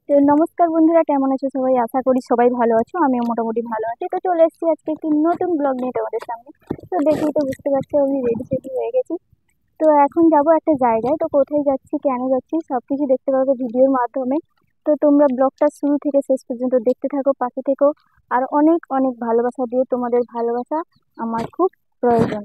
তো নমস্কার বন্ধুরা, কেমন আছো সবাই? আশা করি সবাই ভালো আছো। আমিও মোটামুটি ভালো আছি। তো চলে এসেছি আজকে একটি নতুন ব্লগ নিয়ে তোমাদের সামনে। তো দেখেই তো বুঝতে পারছো আমি রেডি সেডি হয়ে গেছি। তো এখন যাব একটা জায়গায়। তো কোথায় যাচ্ছি, কেন যাচ্ছি, সবকিছু দেখতে পাবে ভিডিওর মাধ্যমে। তো তোমরা ব্লগটা শুরু থেকে শেষ পর্যন্ত দেখতে থাকো, পাশে থেকো। আর অনেক অনেক ভালোবাসা দিয়ে, তোমাদের ভালোবাসা আমার খুব প্রয়োজন।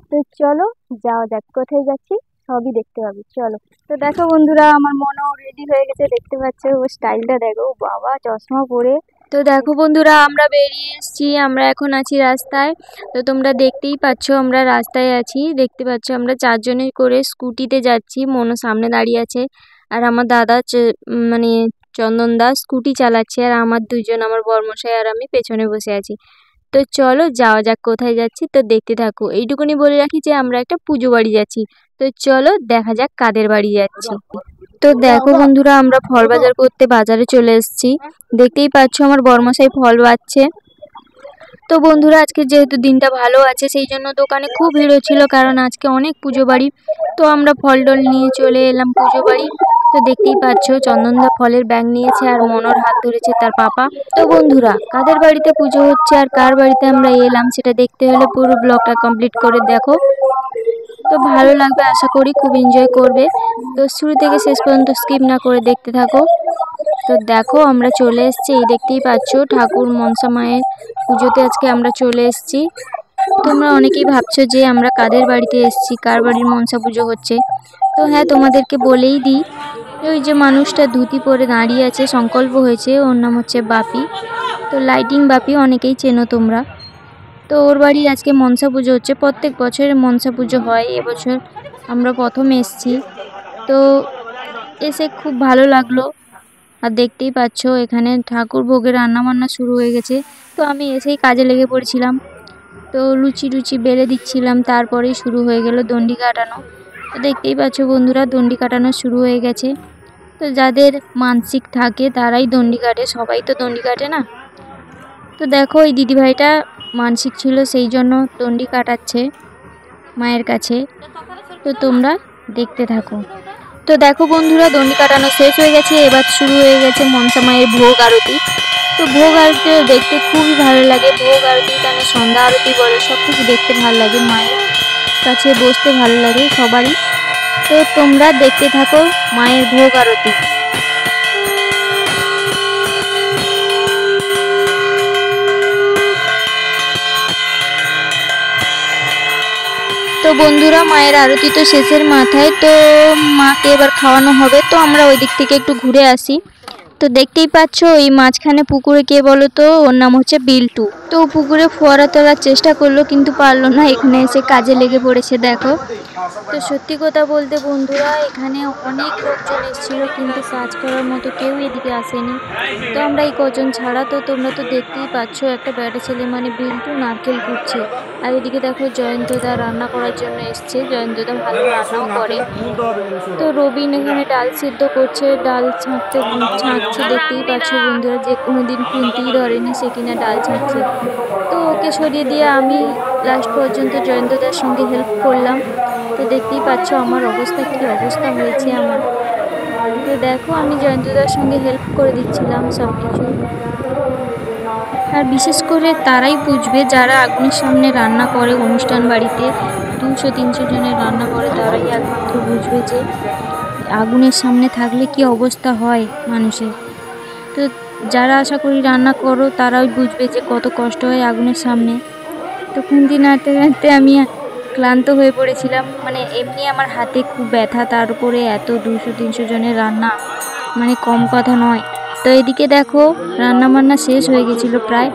তো চলো যাওয়া যাক, কোথায় যাচ্ছি সবই দেখতে পাবি, চলো। তো দেখো বন্ধুরা, আমার মনও রেডি হয়ে গেছে, দেখতে পাচ্ছ ও স্টাইলটা দেখো, বাবা চশমা পরে। তো দেখো বন্ধুরা, আমরা বেরিয়ে এসেছি, আমরা এখন আছি রাস্তায়। তো তোমরা দেখতেই পাচ্ছ আমরা রাস্তায় আছি, দেখতে পাচ্ছ আমরা 4 জনে করে স্কুটিতে যাচ্ছি। মনো সামনে দাঁড়িয়ে আছে, আর আমার দাদা মানে চন্দন দা স্কুটি চালাচ্ছে, আর আমার দুজন, আমার বরমশাই আর আমি পেছনে বসে আছি। তো চলো যাওয়া যাক, কোথায় যাচ্ছি তো দেখতে থাকো। এইটুকুনি বলে রাখি যে আমরা একটা পুজো বাড়ি যাচ্ছি। তো চলো দেখা যাক কাদের বাড়ি যাচ্ছি। তো দেখো বন্ধুরা, আমরা ফল বাজার করতে বাজারে চলে এসেছি। দেখতেই পাচ্ছ আমার বরমশাই ফল বাচ্ছে। তো বন্ধুরা, আজকে যেহেতু দিনটা ভালো আছে সেই জন্য দোকানে খুব ভিড় ছিল, কারণ আজকে অনেক পুজো বাড়ি। তো আমরা ফল টল নিয়ে চলে এলাম পুজো বাড়ি। তো দেখতেই পাচ্ছ চন্দনদা ফলের ব্যাগ নিয়েছে, আর মনোর হাত ধরেছে তার পাপা। তো বন্ধুরা, কাদের বাড়িতে পুজো হচ্ছে আর কার বাড়িতে আমরা এলাম সেটা দেখতে হলে পুরো ব্লগটা কমপ্লিট করে দেখো। তো ভালো লাগবে আশা করি, খুব এনজয় করবে। তো শুরু থেকে শেষ পর্যন্ত স্কিপ না করে দেখতে থাকো। তো দেখো আমরা চলে এসেছি, এই দেখতেই পাচ্ছ ঠাকুর মনসা মায়ের পুজোতে আজকে আমরা চলে এসেছি। তোমরা অনেকেই ভাবছো যে আমরা কাদের বাড়িতে এসেছি, কার বাড়ির মনসা পুজো হচ্ছে। তো হ্যাঁ, তোমাদেরকে বলেই দিই, ওই যে মানুষটা ধুতি পরে দাঁড়িয়ে আছে, সংকল্প হয়েছে, ওর নাম হচ্ছে বাপি। তো লাইটিং বাপি, অনেকেই চেনো তোমরা। তো ওর বাড়ি আজকে মনসা পুজো হচ্ছে। প্রত্যেক বছরের মনসা পুজো হয়, এবছর আমরা প্রথম এসেছি। তো এসে খুব ভালো লাগলো। আর দেখতেই পাচ্ছ এখানে ঠাকুর ভোগের রান্নাবান্না শুরু হয়ে গেছে। তো আমি এসেই কাজে লেগে পড়েছিলাম। তো লুচি টুচি বেলে দিচ্ছিলাম, তারপরেই শুরু হয়ে গেল দণ্ডি কাটানো। তো দেখতেই পাচ্ছ বন্ধুরা, দণ্ডি কাটানো শুরু হয়ে গেছে। তো যাদের মানসিক থাকে তারাই দণ্ডি কাটে, সবাই তো দণ্ডি কাটে না। তো দেখো এই দিদিভাইটা মানসিক ছিল, সেই জন্য দণ্ডি কাটাচ্ছে মায়ের কাছে। তো তোমরা দেখতে থাকো। তো দেখো বন্ধুরা, দণ্ডি কাটানো শেষ হয়ে গেছে, এবার শুরু হয়ে গেছে মনসা মায়ের ভোগ আরতি। তো ভোগ আরতি দেখতে খুবই ভালো লাগে। ভোগ আরতি মানে সন্ধ্যা আরতি বলে, সব কিছু দেখতে ভালো লাগে, মায়ের কাছে বসতে ভালো লাগে সবারই। তো তোমরা দেখতে থাকো মায়ের ভোগ আরতি। তো বন্ধুরা, মায়ের আরতি তো শেষের মাথায়, তো মাকে এবার খাওয়ানো হবে। তো আমরা ওই দিক থেকে একটু ঘুরে আসি। তো দেখতেই পাচ্ছ এই মাঝখানে পুকুরে কে বলো তো, ওর নাম হচ্ছে বিল্টু। তো পুকুরে ফোয়ারা তোলার চেষ্টা করলো কিন্তু পারলো না, এখানে এসে কাজে লেগে পড়েছে দেখো। তো সত্যি কথা বলতে বন্ধুরা, এখানে অনেক লোকজন এসেছিল কিন্তু কাজ করার মতো কেউ এদিকে আসেনি। তো আমরা এই কজন ছাড়া। তো তোমরা তো দেখতেই পাচ্ছ একটা ব্যাটা ছেলে মানে বিল্টু নারকেল কুটছে। আর এদিকে দেখো জয়ন্তদা রান্না করার জন্য এসছে, জয়ন্তদা ভালো রান্নাও করে। তো রবিন এখানে ডাল সিদ্ধ করছে, ডাল ছাঁকছে, দেখতেই পাচ্ছ বন্ধুরা, যে কোনোদিন খুন্তি ধরেনি সে কিনা ডাল ছাঁকছে। তো ওকে সরিয়ে দিয়ে আমি লাস্ট পর্যন্ত জয়ন্তদার সঙ্গে হেল্প করলাম। তো দেখতেই পাচ্ছ আমার অবস্থা, কি অবস্থা হয়েছে আমার। তো দেখো আমি জয়ন্তদার সঙ্গে হেল্প করে দিচ্ছিলাম সব কিছু। আর বিশেষ করে তারাই বুঝবে যারা আগুনের সামনে রান্না করে অনুষ্ঠান বাড়িতে, 200-300 জনের রান্না করে, তারাই একমাত্র বুঝবে যে আগুনের সামনে থাকলে কি অবস্থা হয় মানুষের। তো যারা আশা করি রান্না করো তারাই বুঝবে যে কত কষ্ট হয় আগুনের সামনে। তো খুন্তি নাড়তে নাড়তে আমি ক্লান্ত হয়ে পড়েছিলাম, মানে এমনি আমার হাতে খুব ব্যথা, তার উপরে এত 200-300 জনের রান্না, মানে কম কথা নয়। তো এদিকে দেখো রান্না বান্না শেষ হয়ে গেছিলো প্রায়।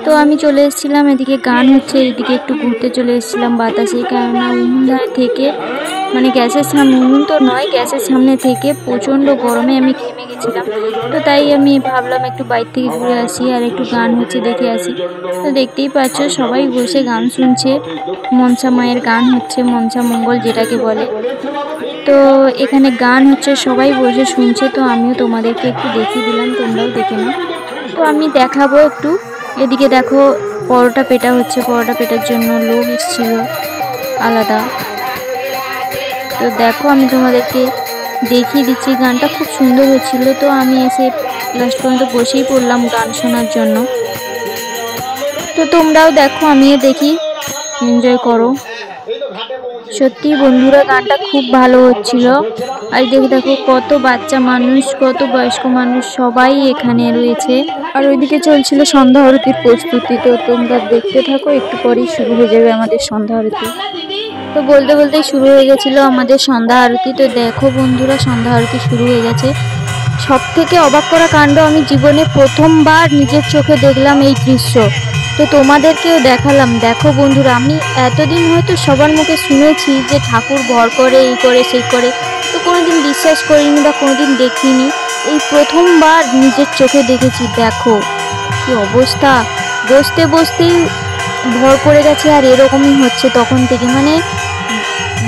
তো আমি চলে এসেছিলাম, এদিকে গান হচ্ছে, এইদিকে একটু ঘুরতে চলে এসেছিলাম বাতাসে, কেননা উনুন ধারে থেকে, মানে গ্যাসের সামনে, উনুন তো নয়, গ্যাসের সামনে থেকে প্রচণ্ড গরমে আমি ঘেমে গেছিলাম। তো তাই আমি ভাবলাম একটু বাইরে থেকে ঘুরে আসি আর একটু গান হচ্ছে দেখে আসি। তো দেখতেই পাচ্ছ সবাই বসে গান শুনছে, মনসা মায়ের গান হচ্ছে, মনসা মঙ্গল যেটাকে বলে। তো এখানে গান হচ্ছে, সবাই বসে শুনছে। তো আমিও তোমাদেরকে একটু দেখিয়ে দিলাম, তোমরাও দেখে নাও। তো আমি দেখাবো একটু। এদিকে দেখো পরোটা পেটা হচ্ছে, পরোটা পেটার জন্য লোক এসেছিল আলাদা। তো দেখো আমি তোমাদেরকে দেখিয়ে দিচ্ছি। গানটা খুব সুন্দর হয়েছিল, তো আমি এসে লাস্ট পর্যন্ত বসেই পড়লাম গান শোনার জন্য। তো তোমরাও দেখো, আমিও দেখি, এনজয় করো। সত্যি বন্ধুরা গানটা খুব ভালো হচ্ছিল। আর দেখো কত বাচ্চা মানুষ, কত বয়স্ক মানুষ সবাই এখানে রয়েছে। আর ওইদিকে চলছিল সন্ধ্যা আরতির প্রস্তুতি। তো তোমরা দেখতে থাকো, একটু পরেই শুরু হয়ে যাবে আমাদের সন্ধ্যা আরতি। তো বলতে বলতেই শুরু হয়ে গেছিল আমাদের সন্ধ্যা আরতি। তো দেখো বন্ধুরা, সন্ধ্যা আরতি শুরু হয়ে গেছে। সব থেকে অবাক করা কাণ্ড আমি জীবনে প্রথমবার নিজের চোখে দেখলাম এই দৃশ্য। তো তোমাদেরকেও দেখালাম। দেখো বন্ধুরা, আমি এতদিন হয়তো সবার মুখে শুনেছি যে ঠাকুর ভর করে, এই করে সেই করে, তো কোনোদিন বিশ্বাস করিনি বা কোনোদিন দেখিনি। এই প্রথমবার নিজের চোখে দেখেছি। দেখো কি অবস্থা, বসতে বসতেই ভর করে গেছে। আর এরকমই হচ্ছে তখন থেকে, মানে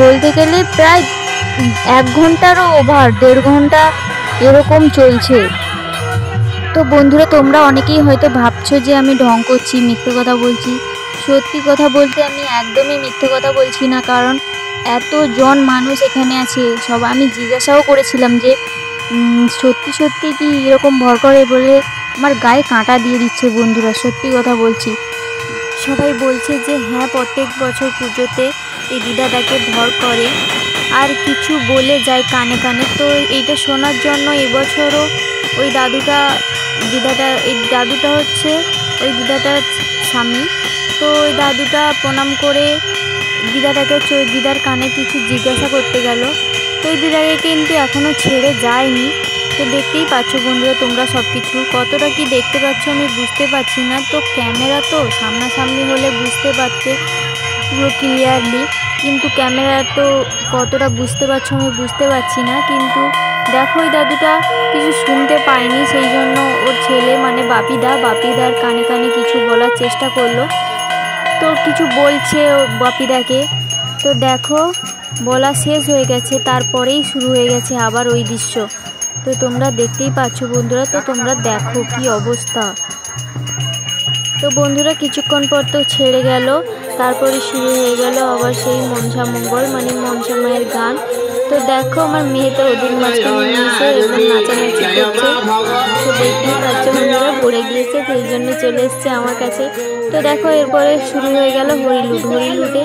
বলতে গেলে প্রায় 1 ঘন্টারও ওভার, 1.5 ঘন্টা এরকম চলছে। তো বন্ধুরা, তোমরা অনেকেই হয়তো ভাবছো যে আমি ঢং করছি, মিথ্যে কথা বলছি। সত্যি কথা বলতে আমি একদমই মিথ্যে কথা বলছি না, কারণ এতজন মানুষ এখানে আছে। সব আমি জিজ্ঞাসাও করেছিলাম যে সত্যি সত্যি কি এরকম ভর করে, বলে আমার গায়ে কাঁটা দিয়ে দিচ্ছে বন্ধুরা, সত্যি কথা বলছি। সবাই বলছে যে হ্যাঁ, প্রত্যেক বছর পুজোতে এই দিদাটাকে ভর করে আর কিছু বলে যায় কানে কানে। তো এইটা শোনার জন্য এবছরও ওই এই দাদুটা হচ্ছে ওই দিদাটার স্বামী। তো ওই দাদুটা প্রণাম করে দিদার কানে কিছু জিজ্ঞাসা করতে গেল। তো ওই দিদাকে কিন্তু এখনও ছেড়ে যায়নি। তো দেখতেই পাচ্ছ বন্ধুরা তোমরা সব কিছু, কতটা কি দেখতে পাচ্ছ আমি বুঝতে পারছি না। তো ক্যামেরা তো সামনাসামনি হলে বুঝতে পারতে পুরো ক্লিয়ারলি, কিন্তু ক্যামেরা তো কতটা বুঝতে পারছো আমি বুঝতে পারছি না। কিন্তু দেখো ওই দাদুটা কিছু শুনতে পায়নি, সেই জন্য ওর ছেলে মানে বাপিদার কানে কানে কিছু বলার চেষ্টা করলো। তো কিছু বলছে ও বাপিদাকে। তো দেখো বলা শেষ হয়ে গেছে, তারপরেই শুরু হয়ে গেছে আবার ওই দৃশ্য। তো তোমরা দেখতেই পাচ্ছ বন্ধুরা, তো তোমরা দেখো কি অবস্থা। তো বন্ধুরা কিছুক্ষণ পর তো ছেড়ে গেল, তারপরে শুরু হয়ে গেল আবার সেই মনসা মঙ্গল মানে মনসা মায়ের গান। তো দেখো আমার মেয়ে তো ওদের মাঝখানে নিয়েছে এবং নাচানাচি করছে। তো দেখতেই পাচ্ছ বন্ধুরা পড়ে গিয়েছে, সেই জন্য চলে এসছে আমার কাছে। তো দেখো এরপরে শুরু হয়ে গেল হরিলুটে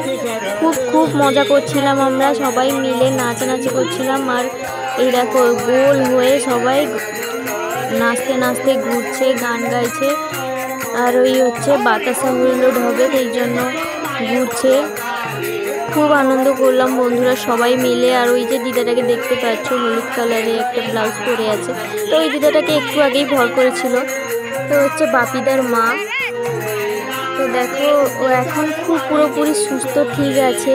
খুব মজা করছিলাম, আমরা সবাই মিলে নাচানাচি করছিলাম। আর এই দেখো গোল হয়ে সবাই নাচতে নাচতে ঘুরছে, গান গাইছে। আর ওই হচ্ছে বাতাসা হরিলুট হবে, সেই জন্য ঘুরছে। খুব আনন্দ করলাম বন্ধুরা সবাই মিলে। আর ওই যে দিদাটাকে দেখতে পাচ্ছ হলুদ কালারের একটা ব্লাউজ পরে আছে, তো ওই দিদাটাকে একটু আগেই ভর করেছিল। তো হচ্ছে বাপিদার মা। তো দেখো ও এখন খুব পুরোপুরি সুস্থ, ঠিক আছে।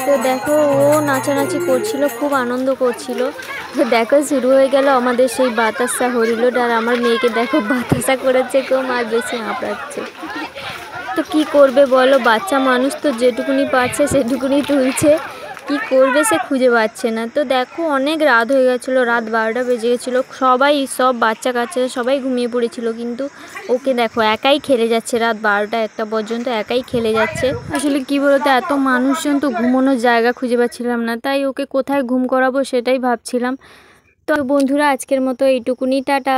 তো দেখো ও নাচানাচি করছিল, খুব আনন্দ করছিল। তো দেখো শুরু হয়ে গেল আমাদের সেই বাতাসা হরিলুট। আর আমার মেয়েকে দেখো বাতাসা করেছে কম আর বেশি হাঁপড়াচ্ছে। তো কি করবে বলো, বাচ্চা মানুষ তো যেটুকুনি পাচ্ছে সেটুকুনি তুলছে, কি করবে সে খুঁজে পাচ্ছে না। তো দেখো অনেক রাত হয়ে গেছিলো, রাত 12টা বেজে গেছিলো। সব বাচ্চা কাচ্চা সবাই ঘুমিয়ে পড়েছিল, কিন্তু ওকে দেখো একাই খেলে যাচ্ছে, রাত 12টা 1টা পর্যন্ত একাই খেলে যাচ্ছে। আসলে কি বলতো, এত মানুষজন তো ঘুমানোর জায়গা খুঁজে পাচ্ছিলাম না, তাই ওকে কোথায় ঘুম করাবো সেটাই ভাবছিলাম। তো বন্ধুরা আজকের মতো এইটুকুনি, টাটা।